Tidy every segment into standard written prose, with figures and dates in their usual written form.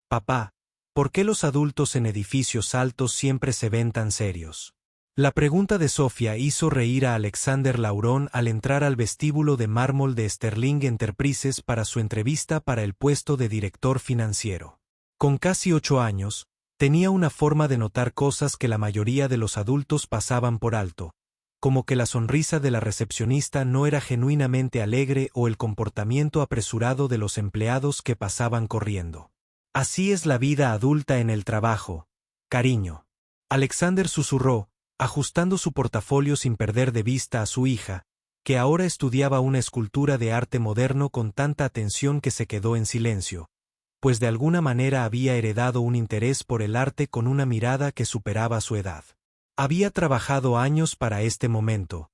Papá, ¿por qué los adultos en edificios altos siempre se ven tan serios? La pregunta de Sofía hizo reír a Alexander Laurón al entrar al vestíbulo de mármol de Sterling Enterprises para su entrevista para el puesto de director financiero. Con casi 8 años, tenía una forma de notar cosas que la mayoría de los adultos pasaban por alto, como que la sonrisa de la recepcionista no era genuinamente alegre o el comportamiento apresurado de los empleados que pasaban corriendo. Así es la vida adulta en el trabajo, cariño. Alexander susurró, ajustando su portafolio sin perder de vista a su hija, que ahora estudiaba una escultura de arte moderno con tanta atención que se quedó en silencio, pues de alguna manera había heredado un interés por el arte con una mirada que superaba su edad. Había trabajado años para este momento,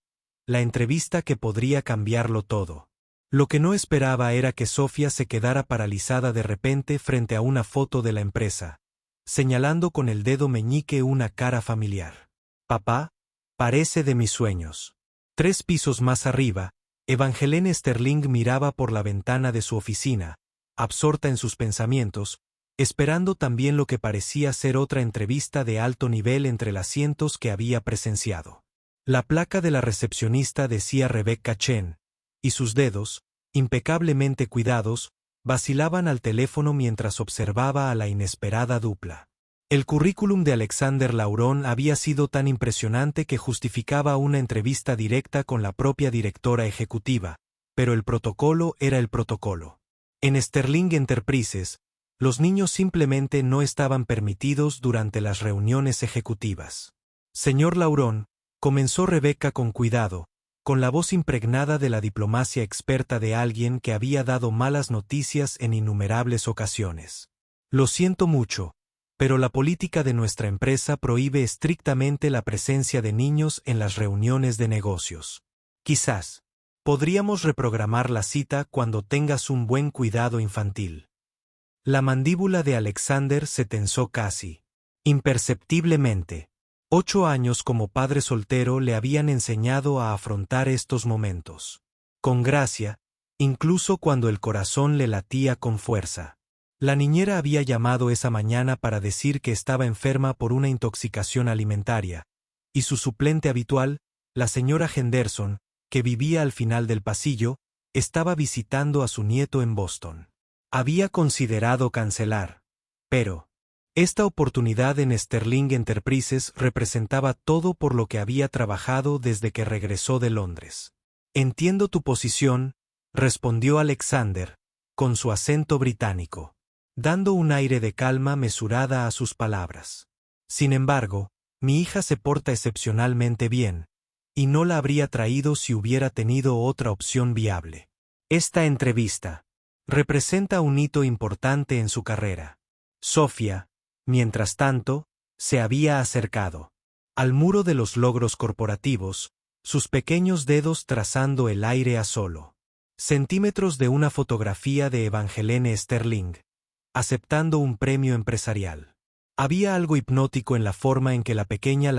la entrevista que podría cambiarlo todo. Lo que no esperaba era que Sofía se quedara paralizada de repente frente a una foto de la empresa, señalando con el dedo meñique una cara familiar. Papá, parece de mis sueños. 3 pisos más arriba, Evangeline Sterling miraba por la ventana de su oficina, absorta en sus pensamientos, esperando también lo que parecía ser otra entrevista de alto nivel entre las cientos que había presenciado. La placa de la recepcionista decía Rebecca Chen, y sus dedos, impecablemente cuidados, vacilaban al teléfono mientras observaba a la inesperada dupla. El currículum de Alexander Laurón había sido tan impresionante que justificaba una entrevista directa con la propia directora ejecutiva, pero el protocolo era el protocolo. En Sterling Enterprises, los niños simplemente no estaban permitidos durante las reuniones ejecutivas. Señor Laurón, comenzó Rebecca con cuidado, con la voz impregnada de la diplomacia experta de alguien que había dado malas noticias en innumerables ocasiones. Lo siento mucho, pero la política de nuestra empresa prohíbe estrictamente la presencia de niños en las reuniones de negocios. Quizás podríamos reprogramar la cita cuando tengas un buen cuidado infantil. La mandíbula de Alexander se tensó casi imperceptiblemente. 8 años como padre soltero le habían enseñado a afrontar estos momentos con gracia, incluso cuando el corazón le latía con fuerza. La niñera había llamado esa mañana para decir que estaba enferma por una intoxicación alimentaria, y su suplente habitual, la señora Henderson, que vivía al final del pasillo, estaba visitando a su nieto en Boston. Había considerado cancelar, pero esta oportunidad en Sterling Enterprises representaba todo por lo que había trabajado desde que regresó de Londres. Entiendo tu posición, respondió Alexander, con su acento británico, dando un aire de calma mesurada a sus palabras. Sin embargo, mi hija se porta excepcionalmente bien, y no la habría traído si hubiera tenido otra opción viable. Esta entrevista representa un hito importante en su carrera. Sofía, mientras tanto, se había acercado al muro de los logros corporativos, sus pequeños dedos trazando el aire a solo centímetros de una fotografía de Evangeline Sterling, aceptando un premio empresarial. Había algo hipnótico en la forma en que la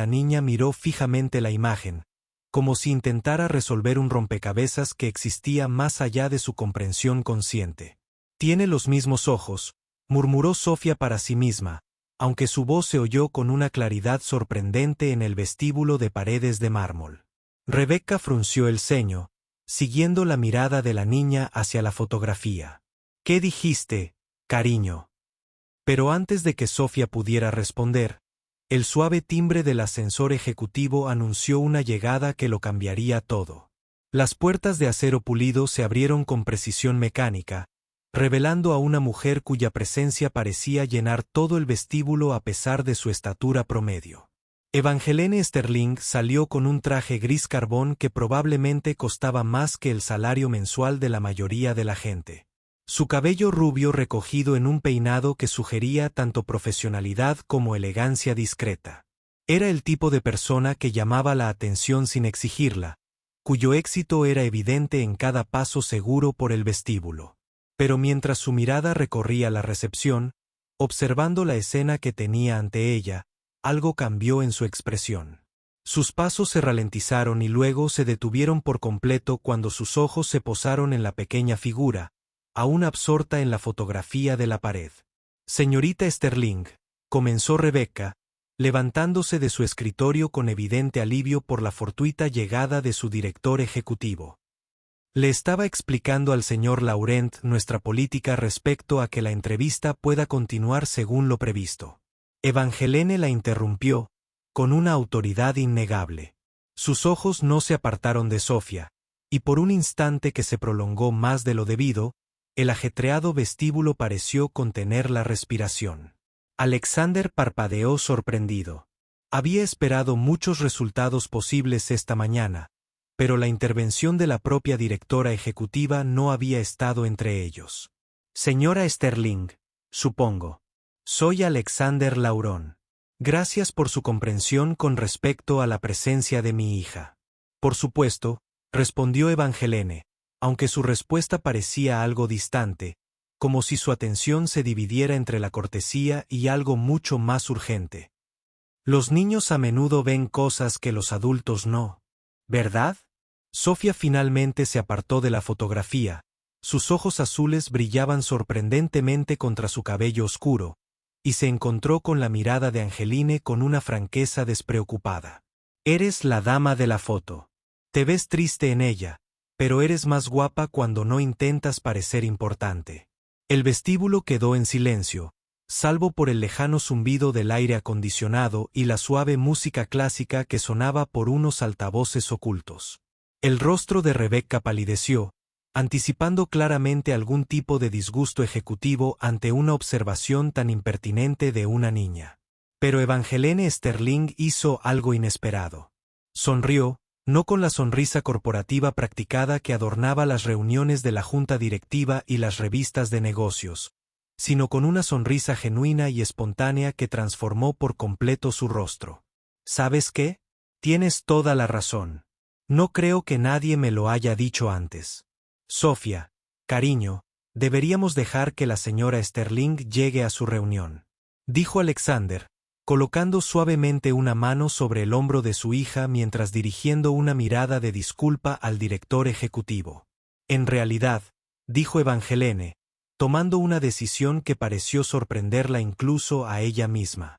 niña miró fijamente la imagen, como si intentara resolver un rompecabezas que existía más allá de su comprensión consciente. Tiene los mismos ojos, murmuró Sofía para sí misma, aunque su voz se oyó con una claridad sorprendente en el vestíbulo de paredes de mármol. Rebecca frunció el ceño, siguiendo la mirada de la niña hacia la fotografía. ¿Qué dijiste, cariño? Pero antes de que Sofía pudiera responder, el suave timbre del ascensor ejecutivo anunció una llegada que lo cambiaría todo. Las puertas de acero pulido se abrieron con precisión mecánica, revelando a una mujer cuya presencia parecía llenar todo el vestíbulo a pesar de su estatura promedio. Evangeline Sterling salió con un traje gris carbón que probablemente costaba más que el salario mensual de la mayoría de la gente. Su cabello rubio recogido en un peinado que sugería tanto profesionalidad como elegancia discreta. Era el tipo de persona que llamaba la atención sin exigirla, cuyo éxito era evidente en cada paso seguro por el vestíbulo. Pero mientras su mirada recorría la recepción, observando la escena que tenía ante ella, algo cambió en su expresión. Sus pasos se ralentizaron y luego se detuvieron por completo cuando sus ojos se posaron en la pequeña figura, aún absorta en la fotografía de la pared. Señorita Sterling, comenzó Rebecca, levantándose de su escritorio con evidente alivio por la fortuita llegada de su director ejecutivo. Le estaba explicando al señor Laurent nuestra política respecto a que la entrevista pueda continuar según lo previsto. Evangelene la interrumpió, con una autoridad innegable. Sus ojos no se apartaron de Sofía, y por un instante que se prolongó más de lo debido, el ajetreado vestíbulo pareció contener la respiración. Alexander parpadeó sorprendido. Había esperado muchos resultados posibles esta mañana, pero la intervención de la propia directora ejecutiva no había estado entre ellos. Señora Sterling, supongo. Soy Alexander Lauron. Gracias por su comprensión con respecto a la presencia de mi hija. Por supuesto, respondió Evangelene, aunque su respuesta parecía algo distante, como si su atención se dividiera entre la cortesía y algo mucho más urgente. Los niños a menudo ven cosas que los adultos no, ¿verdad? Sofía finalmente se apartó de la fotografía, sus ojos azules brillaban sorprendentemente contra su cabello oscuro, y se encontró con la mirada de Angeline con una franqueza despreocupada. Eres la dama de la foto. Te ves triste en ella, pero eres más guapa cuando no intentas parecer importante. El vestíbulo quedó en silencio, salvo por el lejano zumbido del aire acondicionado y la suave música clásica que sonaba por unos altavoces ocultos. El rostro de Rebecca palideció, anticipando claramente algún tipo de disgusto ejecutivo ante una observación tan impertinente de una niña. Pero Evangelene Sterling hizo algo inesperado. Sonrió, no con la sonrisa corporativa practicada que adornaba las reuniones de la junta directiva y las revistas de negocios, sino con una sonrisa genuina y espontánea que transformó por completo su rostro. ¿Sabes qué? Tienes toda la razón. No creo que nadie me lo haya dicho antes. Sofía, cariño, deberíamos dejar que la señora Sterling llegue a su reunión, dijo Alexander, colocando suavemente una mano sobre el hombro de su hija mientras dirigiendo una mirada de disculpa al director ejecutivo. En realidad, dijo Evangelene, tomando una decisión que pareció sorprenderla incluso a ella misma.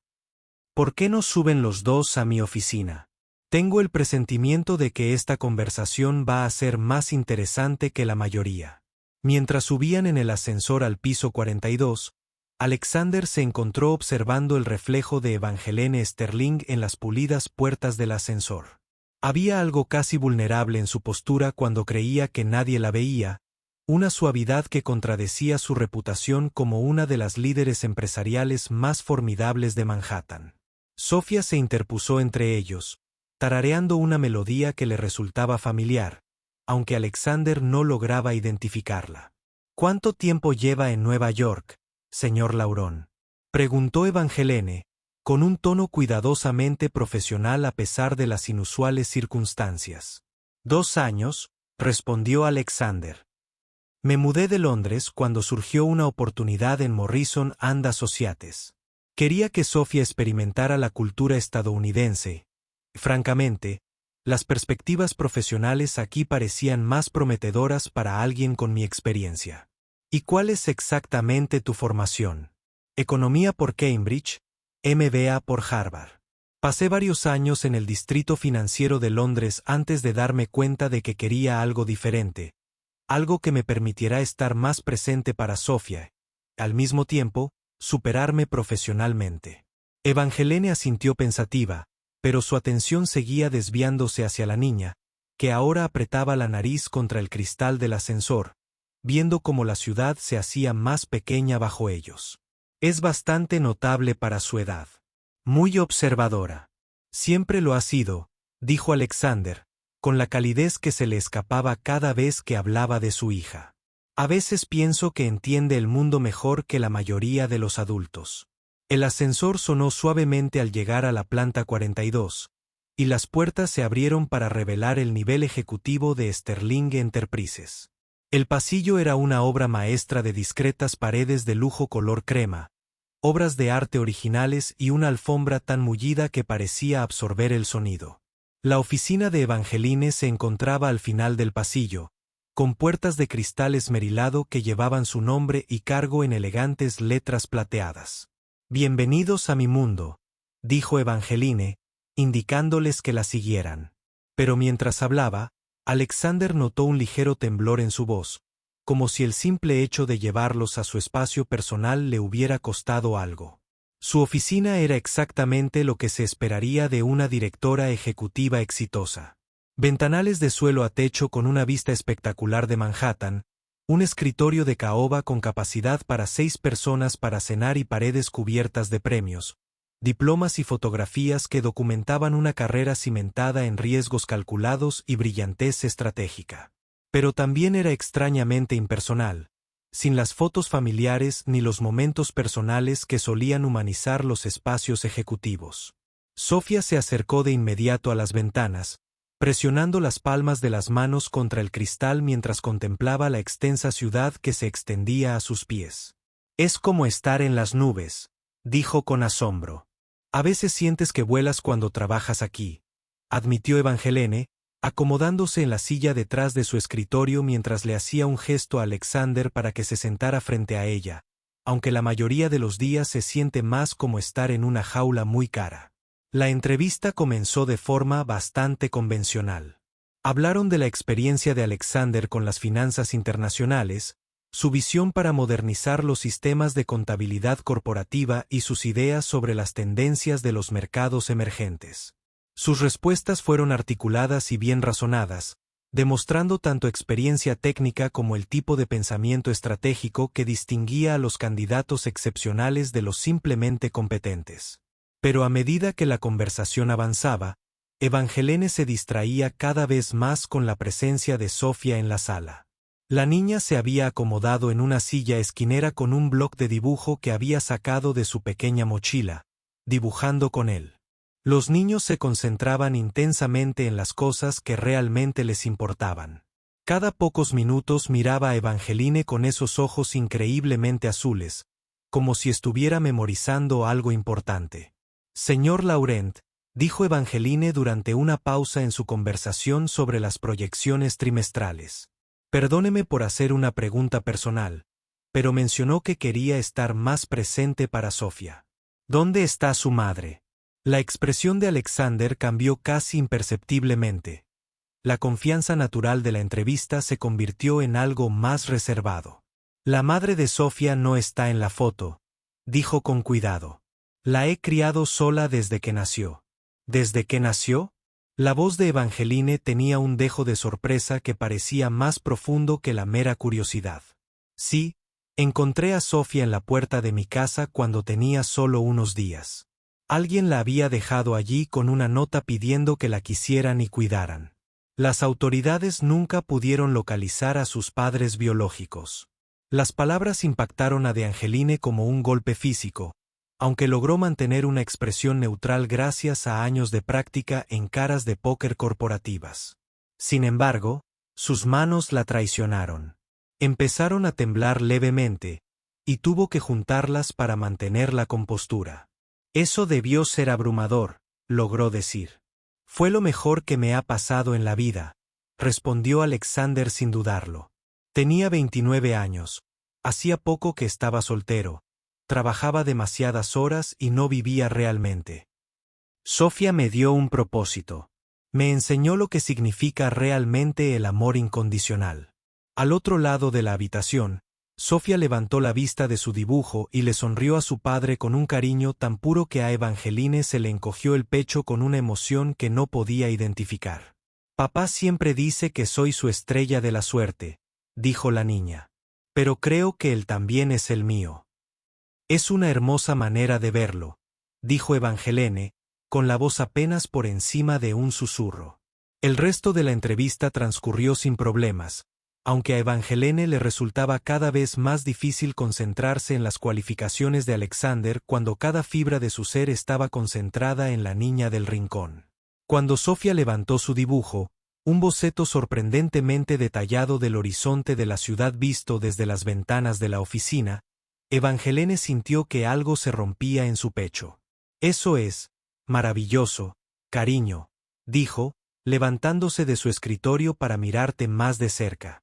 ¿Por qué no suben los dos a mi oficina? Tengo el presentimiento de que esta conversación va a ser más interesante que la mayoría. Mientras subían en el ascensor al piso 42, Alexander se encontró observando el reflejo de Evangelene Sterling en las pulidas puertas del ascensor. Había algo casi vulnerable en su postura cuando creía que nadie la veía, una suavidad que contradecía su reputación como una de las líderes empresariales más formidables de Manhattan. Sofía se interpuso entre ellos, tarareando una melodía que le resultaba familiar, aunque Alexander no lograba identificarla. ¿Cuánto tiempo lleva en Nueva York, señor Lauron? Preguntó Evangelene, con un tono cuidadosamente profesional a pesar de las inusuales circunstancias. 2 años, respondió Alexander. Me mudé de Londres cuando surgió una oportunidad en Morrison & Associates. Quería que Sofía experimentara la cultura estadounidense. Francamente, las perspectivas profesionales aquí parecían más prometedoras para alguien con mi experiencia. ¿Y cuál es exactamente tu formación? Economía por Cambridge, MBA por Harvard. Pasé varios años en el distrito financiero de Londres antes de darme cuenta de que quería algo diferente, algo que me permitiera estar más presente para Sofía, al mismo tiempo, superarme profesionalmente. Evangelene asintió pensativa, pero su atención seguía desviándose hacia la niña, que ahora apretaba la nariz contra el cristal del ascensor, viendo cómo la ciudad se hacía más pequeña bajo ellos. Es bastante notable para su edad. Muy observadora. Siempre lo ha sido, dijo Alexander, con la calidez que se le escapaba cada vez que hablaba de su hija. A veces pienso que entiende el mundo mejor que la mayoría de los adultos. El ascensor sonó suavemente al llegar a la planta 42, y las puertas se abrieron para revelar el nivel ejecutivo de Sterling Enterprises. El pasillo era una obra maestra de discretas paredes de lujo color crema, obras de arte originales y una alfombra tan mullida que parecía absorber el sonido. La oficina de Evangeline se encontraba al final del pasillo, con puertas de cristal esmerilado que llevaban su nombre y cargo en elegantes letras plateadas. «Bienvenidos a mi mundo», dijo Evangeline, indicándoles que la siguieran. Pero mientras hablaba, Alexander notó un ligero temblor en su voz, como si el simple hecho de llevarlos a su espacio personal le hubiera costado algo. Su oficina era exactamente lo que se esperaría de una directora ejecutiva exitosa. Ventanales de suelo a techo con una vista espectacular de Manhattan, un escritorio de caoba con capacidad para 6 personas para cenar y paredes cubiertas de premios, diplomas y fotografías que documentaban una carrera cimentada en riesgos calculados y brillantez estratégica. Pero también era extrañamente impersonal, sin las fotos familiares ni los momentos personales que solían humanizar los espacios ejecutivos. Sofía se acercó de inmediato a las ventanas, presionando las palmas de las manos contra el cristal mientras contemplaba la extensa ciudad que se extendía a sus pies. «Es como estar en las nubes», dijo con asombro. «A veces sientes que vuelas cuando trabajas aquí», admitió Evangeline, acomodándose en la silla detrás de su escritorio mientras le hacía un gesto a Alexander para que se sentara frente a ella, aunque la mayoría de los días se siente más como estar en una jaula muy cara. La entrevista comenzó de forma bastante convencional. Hablaron de la experiencia de Alexander con las finanzas internacionales, su visión para modernizar los sistemas de contabilidad corporativa y sus ideas sobre las tendencias de los mercados emergentes. Sus respuestas fueron articuladas y bien razonadas, demostrando tanto experiencia técnica como el tipo de pensamiento estratégico que distinguía a los candidatos excepcionales de los simplemente competentes. Pero a medida que la conversación avanzaba, Evangeline se distraía cada vez más con la presencia de Sofía en la sala. La niña se había acomodado en una silla esquinera con un bloc de dibujo que había sacado de su pequeña mochila, dibujando con él. Los niños se concentraban intensamente en las cosas que realmente les importaban. Cada pocos minutos miraba a Evangeline con esos ojos increíblemente azules, como si estuviera memorizando algo importante. «Señor Laurent», dijo Evangeline durante una pausa en su conversación sobre las proyecciones trimestrales. «Perdóneme por hacer una pregunta personal, pero mencionó que quería estar más presente para Sofía. ¿Dónde está su madre?» La expresión de Alexander cambió casi imperceptiblemente. La confianza natural de la entrevista se convirtió en algo más reservado. «La madre de Sofía no está en la foto», dijo con cuidado. «La he criado sola desde que nació». «¿Desde que nació?» La voz de Evangeline tenía un dejo de sorpresa que parecía más profundo que la mera curiosidad. «Sí, encontré a Sofía en la puerta de mi casa cuando tenía solo unos días. Alguien la había dejado allí con una nota pidiendo que la quisieran y cuidaran. Las autoridades nunca pudieron localizar a sus padres biológicos». Las palabras impactaron a De Angeline como un golpe físico, aunque logró mantener una expresión neutral gracias a años de práctica en caras de póker corporativas. Sin embargo, sus manos la traicionaron. Empezaron a temblar levemente, y tuvo que juntarlas para mantener la compostura. «Eso debió ser abrumador», logró decir. «Fue lo mejor que me ha pasado en la vida», respondió Alexander sin dudarlo. Tenía 29 años, hacía poco que estaba soltero, trabajaba demasiadas horas y no vivía realmente. «Sofía me dio un propósito. Me enseñó lo que significa realmente el amor incondicional». Al otro lado de la habitación, Sofía levantó la vista de su dibujo y le sonrió a su padre con un cariño tan puro que a Evangeline se le encogió el pecho con una emoción que no podía identificar. «Papá siempre dice que soy su estrella de la suerte», dijo la niña. «Pero creo que él también es el mío». «Es una hermosa manera de verlo», dijo Evangeline, con la voz apenas por encima de un susurro. El resto de la entrevista transcurrió sin problemas, aunque a Evangeline le resultaba cada vez más difícil concentrarse en las cualificaciones de Alexander cuando cada fibra de su ser estaba concentrada en la niña del rincón. Cuando Sofía levantó su dibujo, un boceto sorprendentemente detallado del horizonte de la ciudad visto desde las ventanas de la oficina, Evangeline sintió que algo se rompía en su pecho. «Eso es maravilloso, cariño», dijo, levantándose de su escritorio para mirarte más de cerca.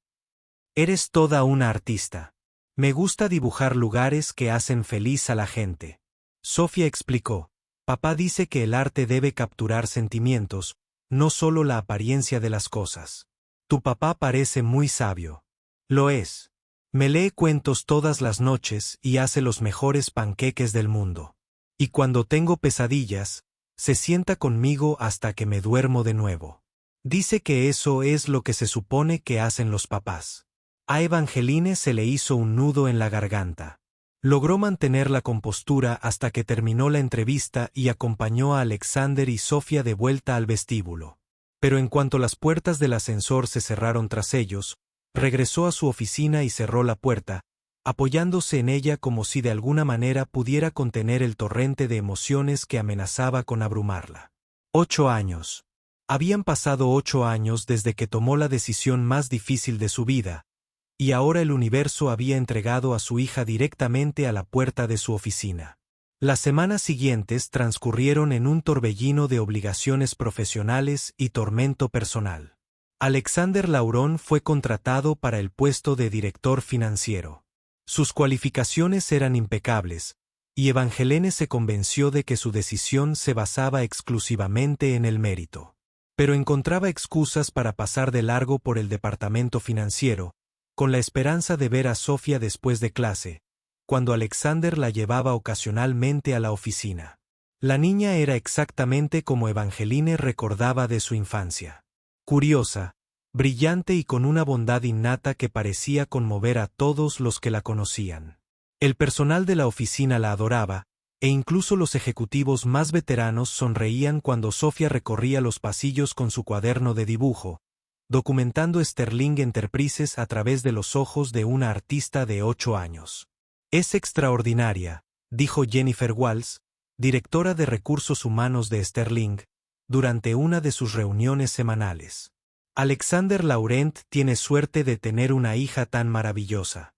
Eres toda una artista. Me gusta dibujar lugares que hacen feliz a la gente. Sofía explicó. Papá dice que el arte debe capturar sentimientos, no solo la apariencia de las cosas. Tu papá parece muy sabio. Lo es. Me lee cuentos todas las noches y hace los mejores panqueques del mundo. Y cuando tengo pesadillas, se sienta conmigo hasta que me duermo de nuevo. Dice que eso es lo que se supone que hacen los papás. A Evangeline se le hizo un nudo en la garganta. Logró mantener la compostura hasta que terminó la entrevista y acompañó a Alexander y Sofía de vuelta al vestíbulo. Pero en cuanto las puertas del ascensor se cerraron tras ellos, regresó a su oficina y cerró la puerta, apoyándose en ella como si de alguna manera pudiera contener el torrente de emociones que amenazaba con abrumarla. 8 años. Habían pasado 8 años desde que tomó la decisión más difícil de su vida, y ahora el universo había entregado a su hija directamente a la puerta de su oficina. Las semanas siguientes transcurrieron en un torbellino de obligaciones profesionales y tormento personal. Alexander Laurón fue contratado para el puesto de director financiero. Sus cualificaciones eran impecables, y Evangeline se convenció de que su decisión se basaba exclusivamente en el mérito. Pero encontraba excusas para pasar de largo por el departamento financiero, con la esperanza de ver a Sofía después de clase, cuando Alexander la llevaba ocasionalmente a la oficina. La niña era exactamente como Evangeline recordaba de su infancia. Curiosa, brillante y con una bondad innata que parecía conmover a todos los que la conocían. El personal de la oficina la adoraba, e incluso los ejecutivos más veteranos sonreían cuando Sofía recorría los pasillos con su cuaderno de dibujo, documentando Sterling Enterprises a través de los ojos de una artista de 8 años. Es extraordinaria, dijo Jennifer Walls, directora de recursos humanos de Sterling, durante una de sus reuniones semanales. Alexander Laurent tiene suerte de tener una hija tan maravillosa.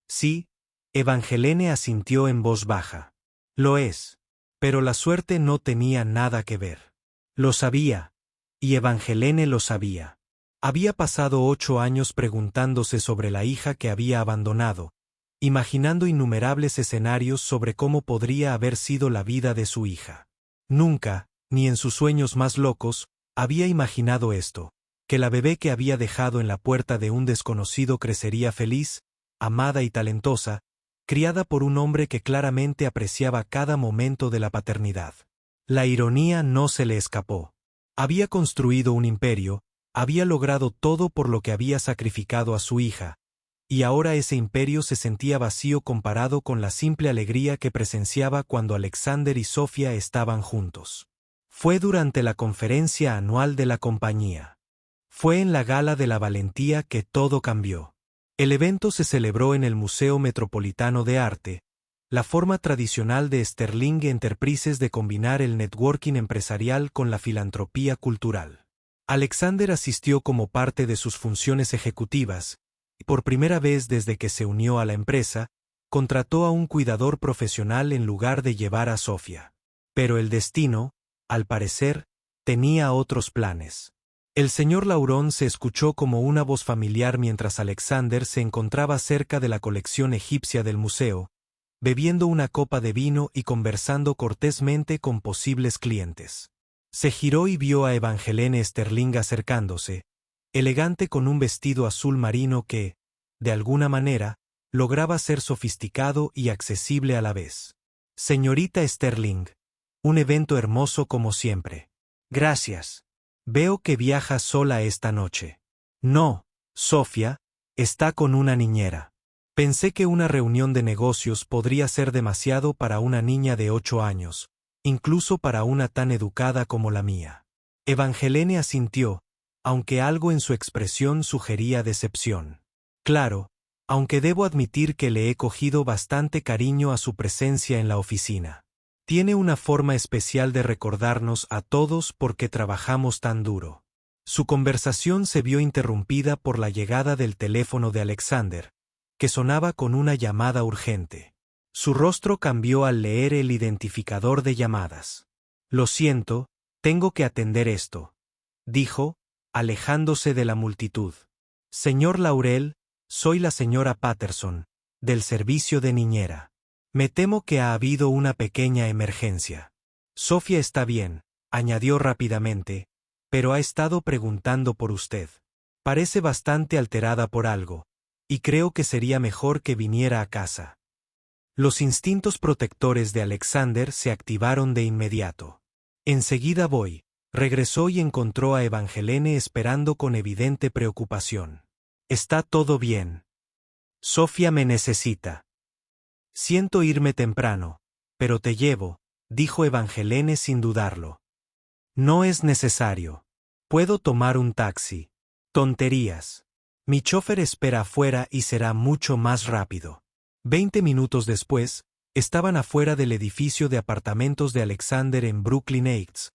Sí, Evangeline asintió en voz baja. Lo es. Pero la suerte no tenía nada que ver. Lo sabía. Y Evangeline lo sabía. Había pasado 8 años preguntándose sobre la hija que había abandonado, imaginando innumerables escenarios sobre cómo podría haber sido la vida de su hija. Nunca, ni en sus sueños más locos, había imaginado esto, que la bebé que había dejado en la puerta de un desconocido crecería feliz, amada y talentosa, criada por un hombre que claramente apreciaba cada momento de la paternidad. La ironía no se le escapó. Había construido un imperio, había logrado todo por lo que había sacrificado a su hija, y ahora ese imperio se sentía vacío comparado con la simple alegría que presenciaba cuando Alexander y Sofía estaban juntos. Fue durante la conferencia anual de la compañía. Fue en la gala de la valentía que todo cambió. El evento se celebró en el Museo Metropolitano de Arte, la forma tradicional de Sterling Enterprises de combinar el networking empresarial con la filantropía cultural. Alexander asistió como parte de sus funciones ejecutivas, y por primera vez desde que se unió a la empresa, contrató a un cuidador profesional en lugar de llevar a Sofía. Pero el destino, al parecer, tenía otros planes. El señor Laurón se escuchó como una voz familiar mientras Alexander se encontraba cerca de la colección egipcia del museo, bebiendo una copa de vino y conversando cortésmente con posibles clientes. Se giró y vio a Evangeline Sterling acercándose, elegante con un vestido azul marino que, de alguna manera, lograba ser sofisticado y accesible a la vez. Señorita Sterling, un evento hermoso como siempre. Gracias. Veo que viaja sola esta noche. No, Sofía, está con una niñera. Pensé que una reunión de negocios podría ser demasiado para una niña de 8 años, incluso para una tan educada como la mía. Evangeline asintió, aunque algo en su expresión sugería decepción. Claro, aunque debo admitir que le he cogido bastante cariño a su presencia en la oficina. Tiene una forma especial de recordarnos a todos por qué trabajamos tan duro. Su conversación se vio interrumpida por la llegada del teléfono de Alexander, que sonaba con una llamada urgente. Su rostro cambió al leer el identificador de llamadas. Lo siento, tengo que atender esto, dijo, alejándose de la multitud. Señor Laurel, Soy la señora Patterson, del servicio de niñera. Me temo que ha habido una pequeña emergencia. Sofía está bien, añadió rápidamente, pero ha estado preguntando por usted. Parece bastante alterada por algo, y creo que sería mejor que viniera a casa. Los instintos protectores de Alexander se activaron de inmediato. Enseguida voy. Regresó y encontró a Evangelene esperando con evidente preocupación. ¿Está todo bien? Sofía me necesita. Siento irme temprano, pero te llevo, dijo Evangelene sin dudarlo. No es necesario. Puedo tomar un taxi. Tonterías. Mi chofer espera afuera y será mucho más rápido. 20 minutos después, estaban afuera del edificio de apartamentos de Alexander en Brooklyn Heights,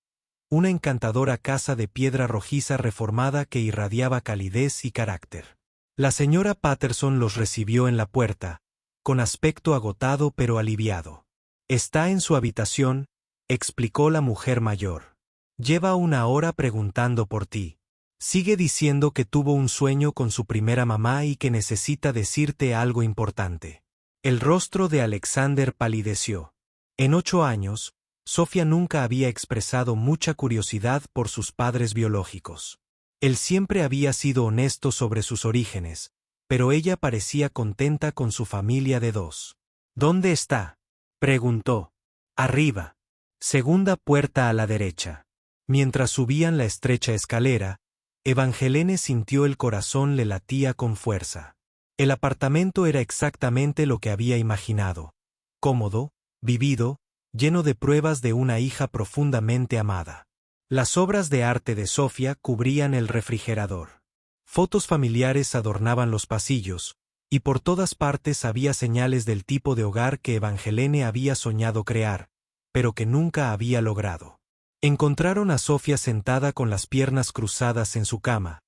una encantadora casa de piedra rojiza reformada que irradiaba calidez y carácter. La señora Patterson los recibió en la puerta, con aspecto agotado pero aliviado. Está en su habitación, explicó la mujer mayor. Lleva una hora preguntando por ti. Sigue diciendo que tuvo un sueño con su primera mamá y que necesita decirte algo importante. El rostro de Alexander palideció. En 8 años, Sofía nunca había expresado mucha curiosidad por sus padres biológicos. Él siempre había sido honesto sobre sus orígenes, pero ella parecía contenta con su familia de 2. ¿Dónde está? Preguntó. Arriba. Segunda puerta a la derecha. Mientras subían la estrecha escalera, Evangelene sintió el corazón le latía con fuerza. El apartamento era exactamente lo que había imaginado. Cómodo, vivido, lleno de pruebas de una hija profundamente amada. Las obras de arte de Sofía cubrían el refrigerador. Fotos familiares adornaban los pasillos, y por todas partes había señales del tipo de hogar que Evangelene había soñado crear, pero que nunca había logrado. Encontraron a Sofía sentada con las piernas cruzadas en su cama,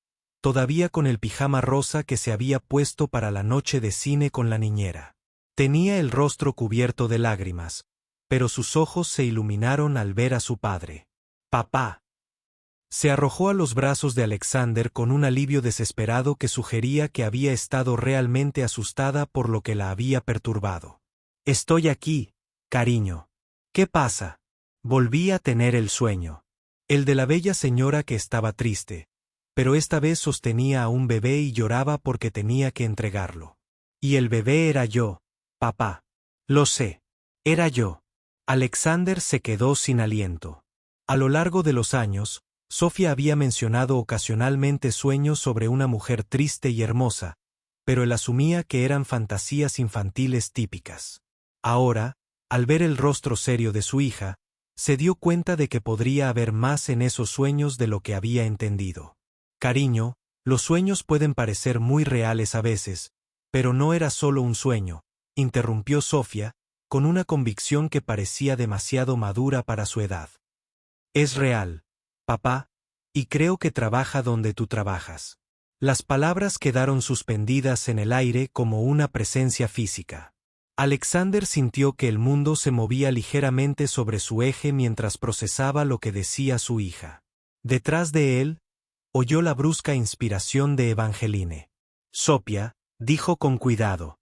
todavía con el pijama rosa que se había puesto para la noche de cine con la niñera. Tenía el rostro cubierto de lágrimas, pero sus ojos se iluminaron al ver a su padre. «Papá». Se arrojó a los brazos de Alexander con un alivio desesperado que sugería que había estado realmente asustada por lo que la había perturbado. «Estoy aquí, cariño». «¿Qué pasa?» Volví a tener el sueño. El de la bella señora que estaba triste, pero esta vez sostenía a un bebé y lloraba porque tenía que entregarlo. Y el bebé era yo, papá. Lo sé. Era yo. Alexander se quedó sin aliento. A lo largo de los años, Sofía había mencionado ocasionalmente sueños sobre una mujer triste y hermosa, pero él asumía que eran fantasías infantiles típicas. Ahora, al ver el rostro serio de su hija, se dio cuenta de que podría haber más en esos sueños de lo que había entendido. Cariño, los sueños pueden parecer muy reales a veces, pero no era solo un sueño, interrumpió Sofía, con una convicción que parecía demasiado madura para su edad. Es real, papá, y creo que trabaja donde tú trabajas. Las palabras quedaron suspendidas en el aire como una presencia física. Alexander sintió que el mundo se movía ligeramente sobre su eje mientras procesaba lo que decía su hija. Detrás de él, oyó la brusca inspiración de Evangeline. Sofía, dijo con cuidado.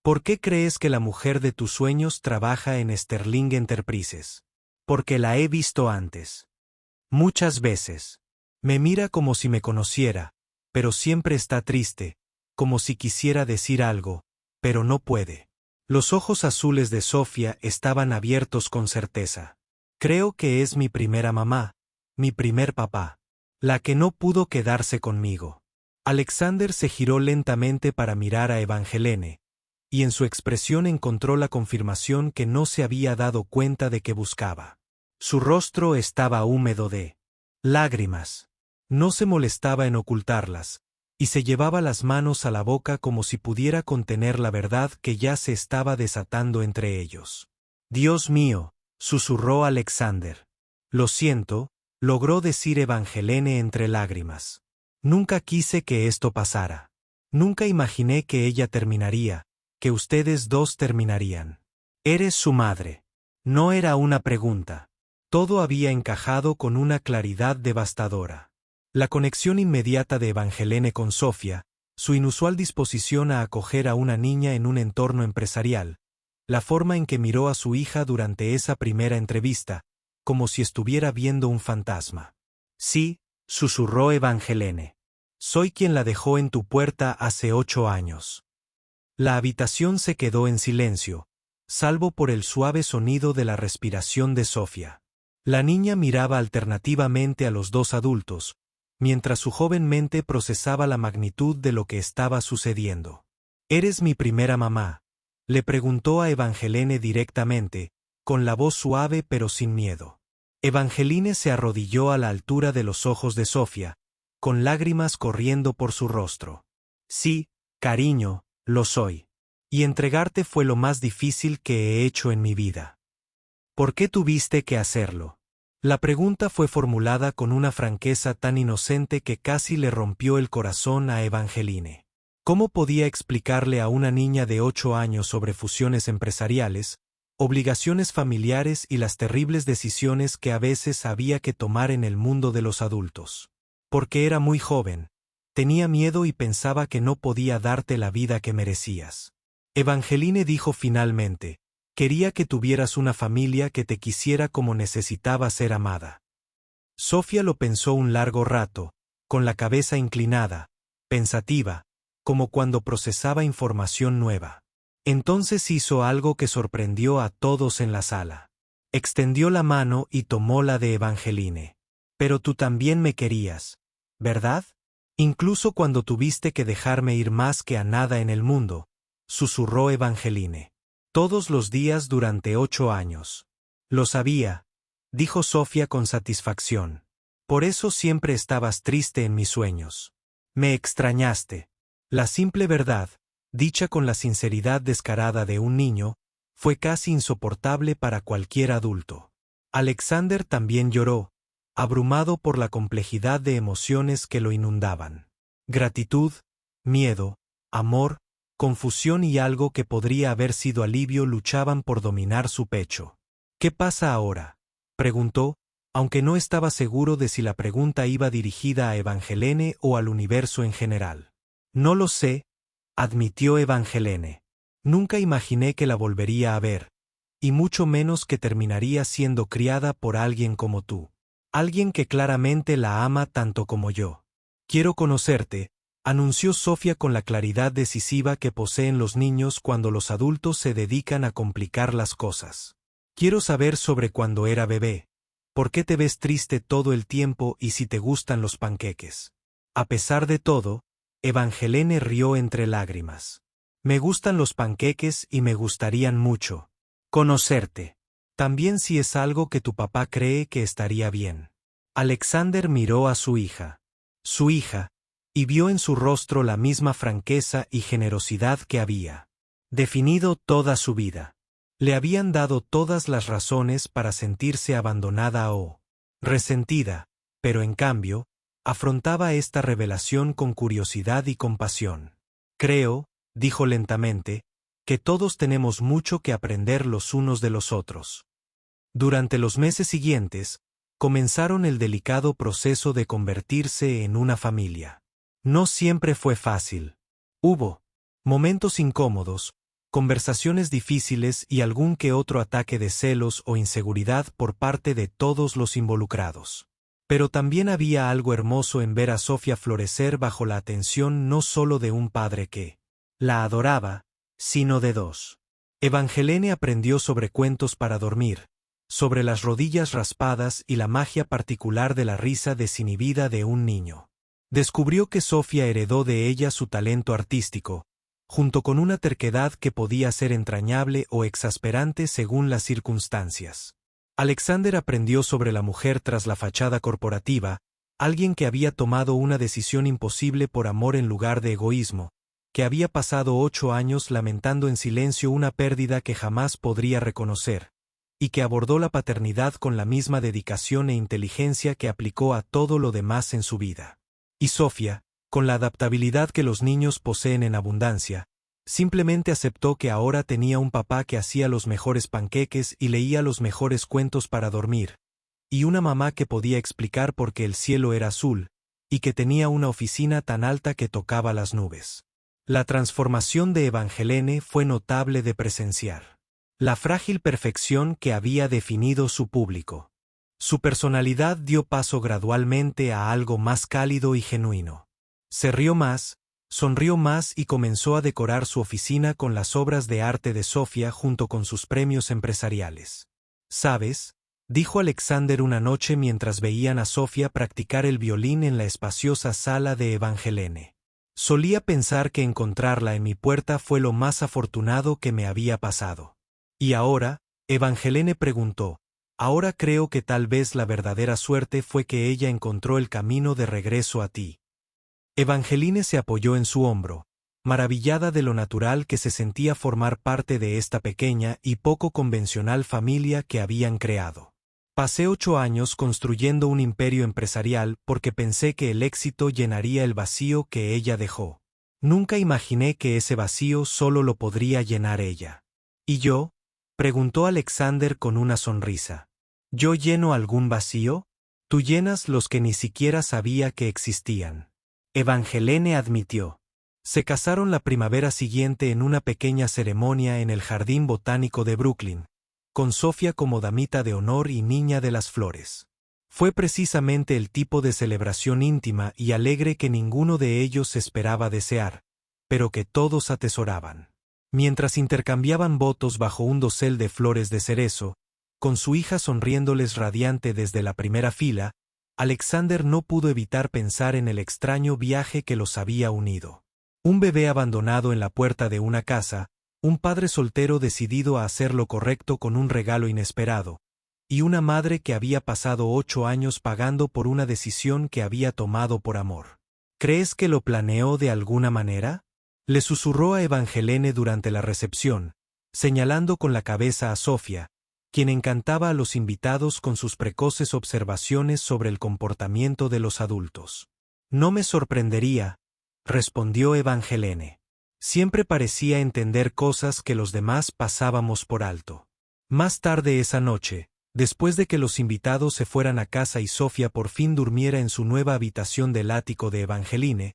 ¿Por qué crees que la mujer de tus sueños trabaja en Sterling Enterprises? Porque la he visto antes. Muchas veces. Me mira como si me conociera, pero siempre está triste, como si quisiera decir algo, pero no puede. Los ojos azules de Sofía estaban abiertos con certeza. Creo que es mi primera mamá, mi primer papá, la que no pudo quedarse conmigo. Alexander se giró lentamente para mirar a Evangelene, y en su expresión encontró la confirmación que no se había dado cuenta de que buscaba. Su rostro estaba húmedo de lágrimas. No se molestaba en ocultarlas, y se llevaba las manos a la boca como si pudiera contener la verdad que ya se estaba desatando entre ellos. «Dios mío», susurró Alexander. «Lo siento», logró decir Evangelene entre lágrimas. «Nunca quise que esto pasara. Nunca imaginé que ella terminaría, que ustedes dos terminarían. Eres su madre». No era una pregunta. Todo había encajado con una claridad devastadora. La conexión inmediata de Evangelene con Sofía, Su inusual disposición a acoger a una niña en un entorno empresarial, la forma en que miró a su hija durante esa primera entrevista, como si estuviera viendo un fantasma. Sí, susurró Evangelene. Soy quien la dejó en tu puerta hace 8 años. La habitación se quedó en silencio, salvo por el suave sonido de la respiración de Sofía. La niña miraba alternativamente a los dos adultos, mientras su joven mente procesaba la magnitud de lo que estaba sucediendo. ¿Eres mi primera mamá?, le preguntó a Evangelene directamente, con la voz suave pero sin miedo. Evangeline se arrodilló a la altura de los ojos de Sofía, con lágrimas corriendo por su rostro. Sí, cariño, lo soy. Y entregarte fue lo más difícil que he hecho en mi vida. ¿Por qué tuviste que hacerlo? La pregunta fue formulada con una franqueza tan inocente que casi le rompió el corazón a Evangeline. ¿Cómo podía explicarle a una niña de 8 años sobre fusiones empresariales, obligaciones familiares y las terribles decisiones que a veces había que tomar en el mundo de los adultos? Porque era muy joven, tenía miedo y pensaba que no podía darte la vida que merecías. Evangeline dijo finalmente: quería que tuvieras una familia que te quisiera como necesitaba ser amada. Sofía lo pensó un largo rato, con la cabeza inclinada, pensativa, como cuando procesaba información nueva. Entonces hizo algo que sorprendió a todos en la sala. Extendió la mano y tomó la de Evangeline. Pero tú también me querías, ¿verdad? Incluso cuando tuviste que dejarme ir más que a nada en el mundo, susurró Evangeline. Todos los días durante 8 años. Lo sabía, dijo Sofía con satisfacción. Por eso siempre estabas triste en mis sueños. Me extrañaste. La simple verdad, dicha con la sinceridad descarada de un niño, fue casi insoportable para cualquier adulto. Alexander también lloró, abrumado por la complejidad de emociones que lo inundaban. Gratitud, miedo, amor, confusión y algo que podría haber sido alivio luchaban por dominar su pecho. ¿Qué pasa ahora?, preguntó, aunque no estaba seguro de si la pregunta iba dirigida a Evangelene o al universo en general. No lo sé, admitió Evangelene. Nunca imaginé que la volvería a ver, y mucho menos que terminaría siendo criada por alguien como tú. Alguien que claramente la ama tanto como yo. Quiero conocerte, anunció Sofía con la claridad decisiva que poseen los niños cuando los adultos se dedican a complicar las cosas. Quiero saber sobre cuando era bebé, por qué te ves triste todo el tiempo y si te gustan los panqueques. A pesar de todo, Evangelene rió entre lágrimas. Me gustan los panqueques y me gustarían mucho conocerte. También si es algo que tu papá cree que estaría bien. Alexander miró a su hija, y vio en su rostro la misma franqueza y generosidad que había definido toda su vida. Le habían dado todas las razones para sentirse abandonada o resentida, pero en cambio, afrontaba esta revelación con curiosidad y compasión. Creo, dijo lentamente, que todos tenemos mucho que aprender los unos de los otros. Durante los meses siguientes, comenzaron el delicado proceso de convertirse en una familia. No siempre fue fácil. Hubo momentos incómodos, conversaciones difíciles y algún que otro ataque de celos o inseguridad por parte de todos los involucrados. Pero también había algo hermoso en ver a Sofía florecer bajo la atención no solo de un padre que la adoraba, sino de dos. Evangelene aprendió sobre cuentos para dormir, sobre las rodillas raspadas y la magia particular de la risa desinhibida de un niño. Descubrió que Sofía heredó de ella su talento artístico, junto con una terquedad que podía ser entrañable o exasperante según las circunstancias. Alexander aprendió sobre la mujer tras la fachada corporativa, alguien que había tomado una decisión imposible por amor en lugar de egoísmo, que había pasado 8 años lamentando en silencio una pérdida que jamás podría reconocer, y que abordó la paternidad con la misma dedicación e inteligencia que aplicó a todo lo demás en su vida. Y Sofía, con la adaptabilidad que los niños poseen en abundancia, simplemente aceptó que ahora tenía un papá que hacía los mejores panqueques y leía los mejores cuentos para dormir, y una mamá que podía explicar por qué el cielo era azul, y que tenía una oficina tan alta que tocaba las nubes. La transformación de Evangelene fue notable de presenciar. La frágil perfección que había definido su público. Su personalidad dio paso gradualmente a algo más cálido y genuino. Se rió más, sonrió más y comenzó a decorar su oficina con las obras de arte de Sofía junto con sus premios empresariales. ¿Sabes?, dijo Alexander una noche mientras veían a Sofía practicar el violín en la espaciosa sala de Evangelene. Solía pensar que encontrarla en mi puerta fue lo más afortunado que me había pasado. Y ahora, Evangelene preguntó, ahora creo que tal vez la verdadera suerte fue que ella encontró el camino de regreso a ti. Evangeline se apoyó en su hombro, maravillada de lo natural que se sentía formar parte de esta pequeña y poco convencional familia que habían creado. Pasé 8 años construyendo un imperio empresarial porque pensé que el éxito llenaría el vacío que ella dejó. Nunca imaginé que ese vacío solo lo podría llenar ella. ¿Y yo?, preguntó Alexander con una sonrisa. ¿Yo lleno algún vacío? Tú llenas los que ni siquiera sabía que existían. Evangelene admitió. Se casaron la primavera siguiente en una pequeña ceremonia en el Jardín Botánico de Brooklyn, con Sofía como damita de honor y niña de las flores. Fue precisamente el tipo de celebración íntima y alegre que ninguno de ellos esperaba desear, pero que todos atesoraban. Mientras intercambiaban votos bajo un dosel de flores de cerezo, con su hija sonriéndoles radiante desde la primera fila, Alexander no pudo evitar pensar en el extraño viaje que los había unido. Un bebé abandonado en la puerta de una casa, un padre soltero decidido a hacer lo correcto con un regalo inesperado, y una madre que había pasado 8 años pagando por una decisión que había tomado por amor. ¿Crees que lo planeó de alguna manera?, le susurró a Evangelene durante la recepción, señalando con la cabeza a Sofía, quien encantaba a los invitados con sus precoces observaciones sobre el comportamiento de los adultos. No me sorprendería, respondió Evangelene. Siempre parecía entender cosas que los demás pasábamos por alto. Más tarde esa noche, después de que los invitados se fueran a casa y Sofía por fin durmiera en su nueva habitación del ático de Evangeline,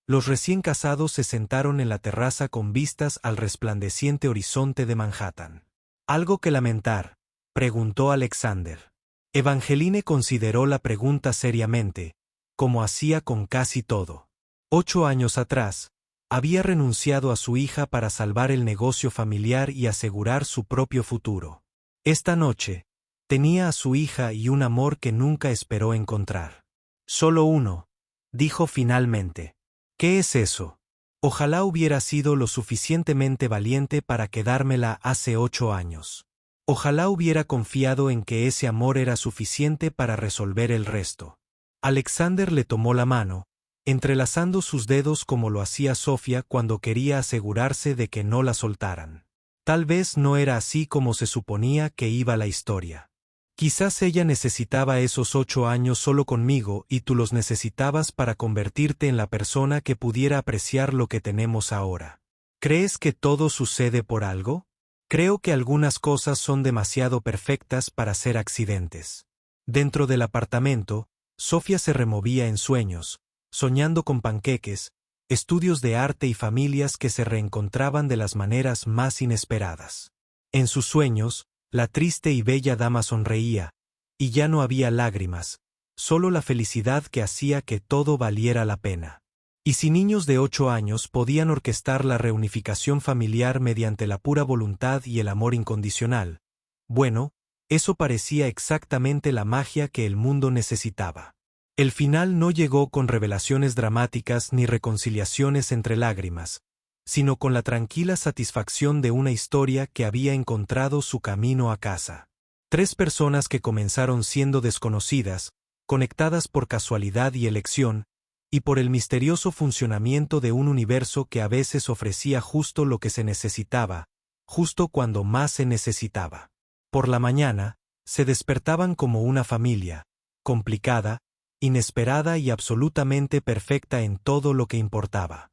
los recién casados se sentaron en la terraza con vistas al resplandeciente horizonte de Manhattan. ¿Algo que lamentar?, preguntó Alexander. Evangeline consideró la pregunta seriamente, como hacía con casi todo. 8 años atrás, había renunciado a su hija para salvar el negocio familiar y asegurar su propio futuro. Esta noche, tenía a su hija y un amor que nunca esperó encontrar. Solo uno, dijo finalmente. ¿Qué es eso? Ojalá hubiera sido lo suficientemente valiente para quedármela hace 8 años. Ojalá hubiera confiado en que ese amor era suficiente para resolver el resto. Alexander le tomó la mano, entrelazando sus dedos como lo hacía Sofía cuando quería asegurarse de que no la soltaran. Tal vez no era así como se suponía que iba la historia. Quizás ella necesitaba esos 8 años solo conmigo y tú los necesitabas para convertirte en la persona que pudiera apreciar lo que tenemos ahora. ¿Crees que todo sucede por algo? Creo que algunas cosas son demasiado perfectas para ser accidentes. Dentro del apartamento, Sofía se removía en sueños, soñando con panqueques, estudios de arte y familias que se reencontraban de las maneras más inesperadas. En sus sueños, la triste y bella dama sonreía, y ya no había lágrimas, solo la felicidad que hacía que todo valiera la pena. Y si niños de 8 años podían orquestar la reunificación familiar mediante la pura voluntad y el amor incondicional, bueno, eso parecía exactamente la magia que el mundo necesitaba. El final no llegó con revelaciones dramáticas ni reconciliaciones entre lágrimas, sino con la tranquila satisfacción de una historia que había encontrado su camino a casa. 3 personas que comenzaron siendo desconocidas, conectadas por casualidad y elección, y por el misterioso funcionamiento de un universo que a veces ofrecía justo lo que se necesitaba, justo cuando más se necesitaba. Por la mañana, se despertaban como una familia, complicada, inesperada y absolutamente perfecta en todo lo que importaba.